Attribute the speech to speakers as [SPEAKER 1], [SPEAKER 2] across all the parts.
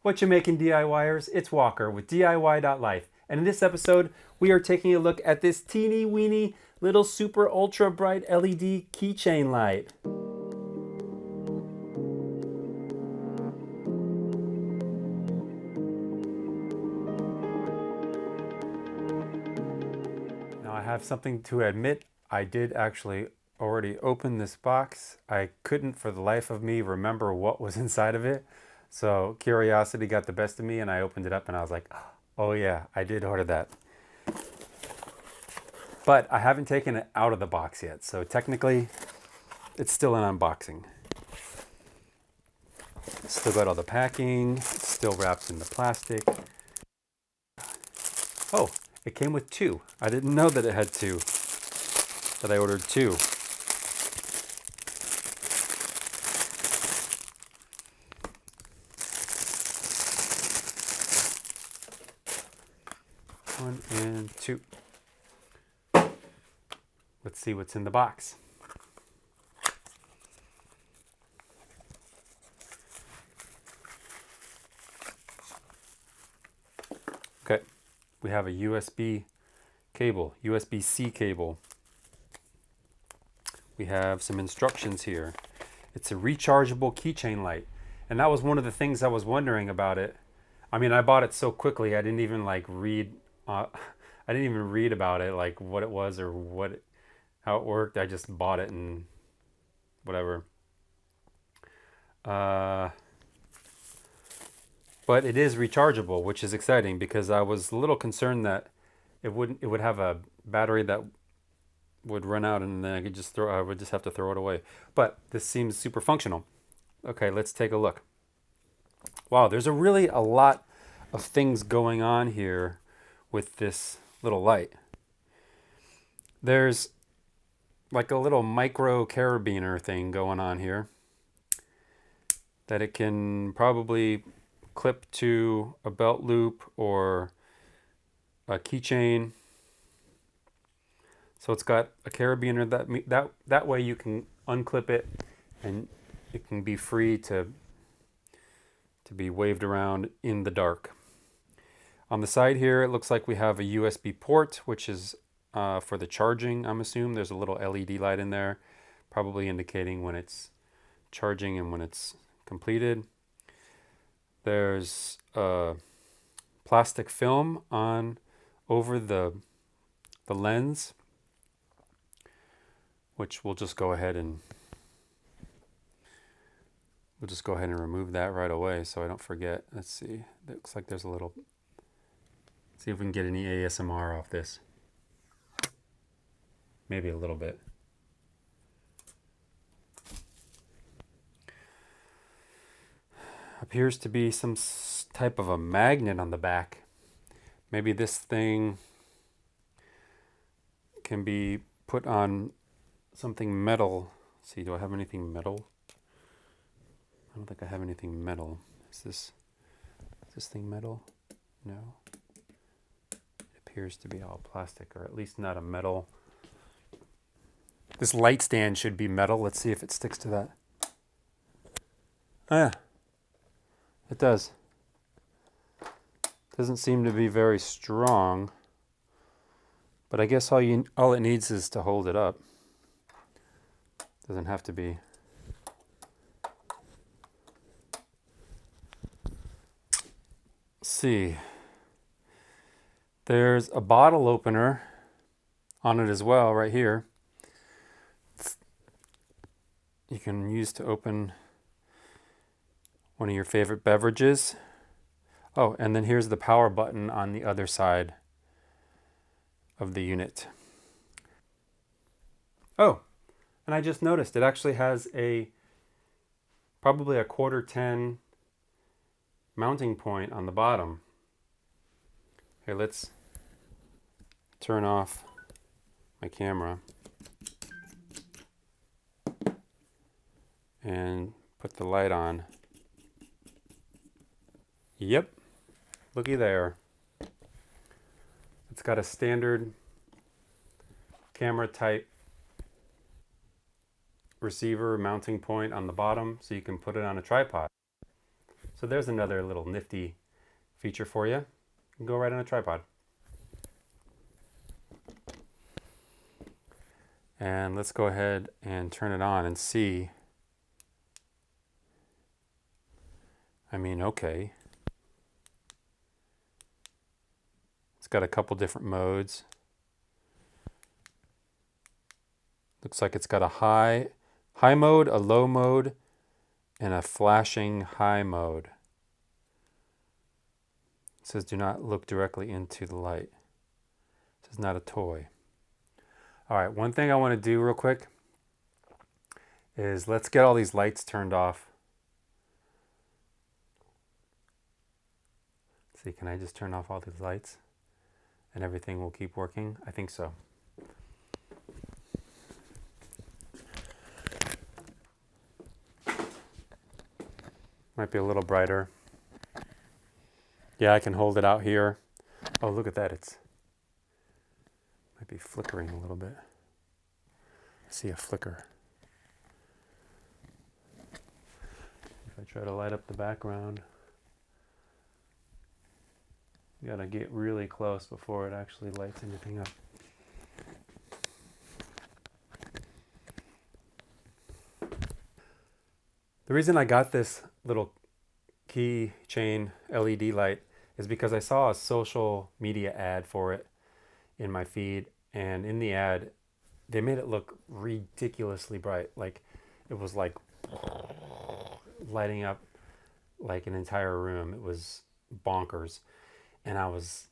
[SPEAKER 1] What you making, DIYers? It's Walker with DIY.LIFE, and in this episode, we are taking a look at this teeny weeny little super ultra bright LED keychain light. Now I have something to admit. I did actually already open this box. I couldn't for the life of me remember what was inside of it. So curiosity got the best of me and I opened it up and I was like, oh yeah, I did order that. But I haven't taken it out of the box yet. So technically it's still an unboxing. Still got all the packing, it's still wrapped in the plastic. Oh, it came with two. I didn't know that it had two, that I ordered two. One and two. Let's see what's in the box. Okay, we have a USB cable, USB-C cable. We have some instructions here. It's a rechargeable keychain light. And that was one of the things I was wondering about it. I mean, I bought it so quickly, I didn't even like read, I didn't even read about it, like what it was or how it worked. I just bought it and whatever. But it is rechargeable, which is exciting because I was a little concerned that it would have a battery that would run out and then I would just have to throw it away. But this seems super functional. Okay, let's take a look. Wow, there's a lot of things going on here with this little light. There's like a little micro carabiner thing going on here that it can probably clip to a belt loop or a keychain. So it's got a carabiner that way you can unclip it and it can be free to be waved around in the dark. On the side here, it looks like we have a USB port, which is for the charging, I'm assuming. There's a little LED light in there, probably indicating when it's charging and when it's completed. There's a plastic film over the lens, which we'll just go ahead and remove that right away so I don't forget. Let's see. It looks like there's a little. See if we can get any ASMR off this. Maybe a little bit. Appears to be some type of a magnet on the back. Maybe this thing can be put on something metal. Let's see, do I have anything metal? I don't think I have anything metal. Is this thing metal? No. It appears to be all plastic, or at least not a metal. This light stand should be metal. Let's see if it sticks to that. Oh yeah, it does. Doesn't seem to be very strong, but I guess all it needs is to hold it up. Doesn't have to be. Let's see. There's a bottle opener on it as well, right here. You can use to open one of your favorite beverages. Oh, and then here's the power button on the other side of the unit. Oh, and I just noticed it actually has probably a 1/4-10 mounting point on the bottom. Okay, let's turn off my camera and put the light on. Yep, looky there. It's got a standard camera type receiver mounting point on the bottom so you can put it on a tripod. So there's another little nifty feature for you. Go right on a tripod. And let's go ahead and turn it on and see. I mean, okay. It's got a couple different modes. Looks like it's got a high mode, a low mode, and a flashing high mode. It says do not look directly into the light. This is not a toy. All right, one thing I want to do real quick is let's get all these lights turned off. Let's see, can I just turn off all these lights and everything will keep working? I think so. Might be a little brighter. Yeah, I can hold it out here. Oh, look at that. It's might be flickering a little bit. I see a flicker. If I try to light up the background, you gotta get really close before it actually lights anything up. The reason I got this little Keychain LED light is because I saw a social media ad for it in my feed, and in the ad they made it look ridiculously bright. Like it was like lighting up like an entire room. It was bonkers. And I was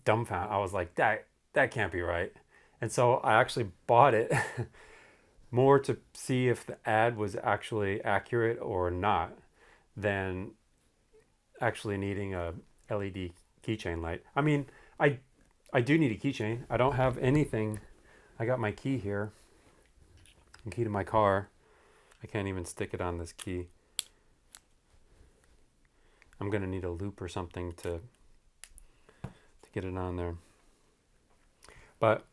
[SPEAKER 1] dumbfounded. I was like, that can't be right. And so I actually bought it more to see if the ad was actually accurate or not than actually needing a LED keychain light. I mean, I do need a keychain. I don't have anything. I got my key here. The key to my car. I can't even stick it on this key. I'm gonna need a loop or something to get it on there. But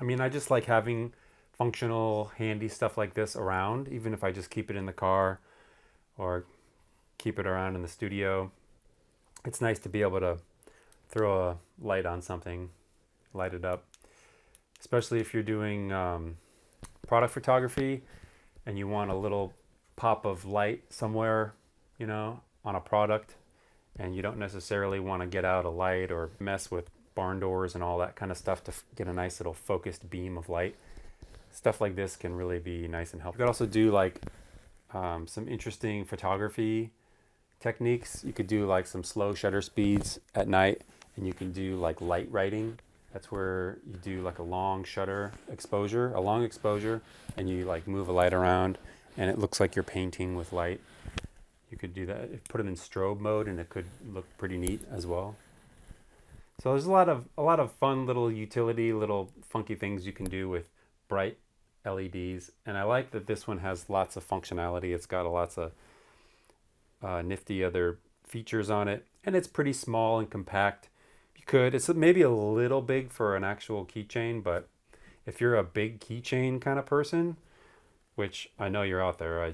[SPEAKER 1] I mean, I just like having functional, handy stuff like this around, even if I just keep it in the car or keep it around in the studio. It's nice to be able to throw a light on something, light it up, especially if you're doing product photography and you want a little pop of light somewhere, you know, on a product, and you don't necessarily want to get out a light or mess with barn doors and all that kind of stuff to get a nice little focused beam of light. Stuff like this can really be nice and helpful. You could also do like some interesting photography techniques. You could do like some slow shutter speeds at night, and you can do like light writing. That's where you do like a long shutter exposure, a long exposure, and you like move a light around and it looks like you're painting with light. You could do that, put it in strobe mode, and it could look pretty neat as well. So there's a lot of fun little utility, little funky things you can do with bright LEDs. And I like that this one has lots of functionality. It's got lots of nifty other features on it, and it's pretty small and compact. It's maybe a little big for an actual keychain, but if you're a big keychain kind of person, which I know you're out there,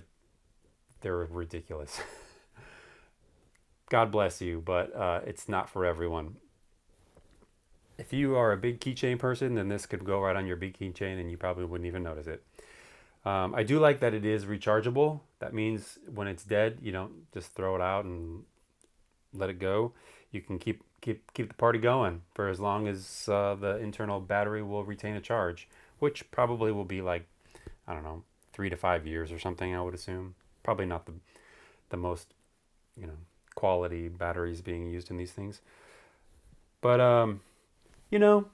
[SPEAKER 1] they're ridiculous. God bless you, but it's not for everyone. If you are a big keychain person, then this could go right on your big keychain and you probably wouldn't even notice it. I do like that it is rechargeable. That means when it's dead, you don't just throw it out and let it go. You can keep the party going for as long as the internal battery will retain a charge, which probably will be like, I don't know, 3 to 5 years or something, I would assume. Probably not the most, you know, quality batteries being used in these things. But, you know,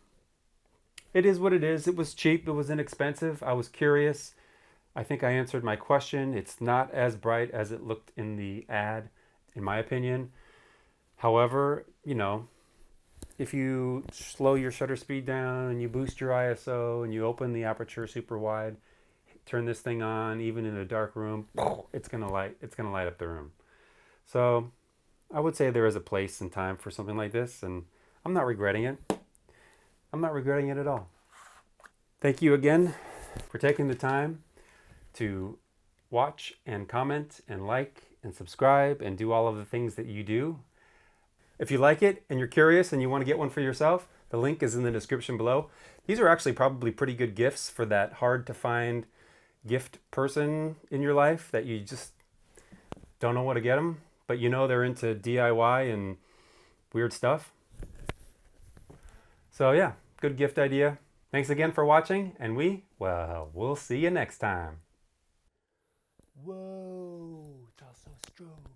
[SPEAKER 1] it is what it is. It was cheap. It was inexpensive. I was curious. I think I answered my question. It's not as bright as it looked in the ad, in my opinion. However, you know, if you slow your shutter speed down and you boost your ISO and you open the aperture super wide, turn this thing on, even in a dark room, it's gonna light up the room. So I would say there is a place and time for something like this, and I'm not regretting it. I'm not regretting it at all. Thank you again for taking the time to watch and comment and like and subscribe and do all of the things that you do. If you like it and you're curious and you want to get one for yourself, the link is in the description below. These are actually probably pretty good gifts for that hard to find gift person in your life that you just don't know what to get them, but you know they're into DIY and weird stuff. So yeah, good gift idea. Thanks again for watching, and we'll see you next time. Whoa, it's also a strobe.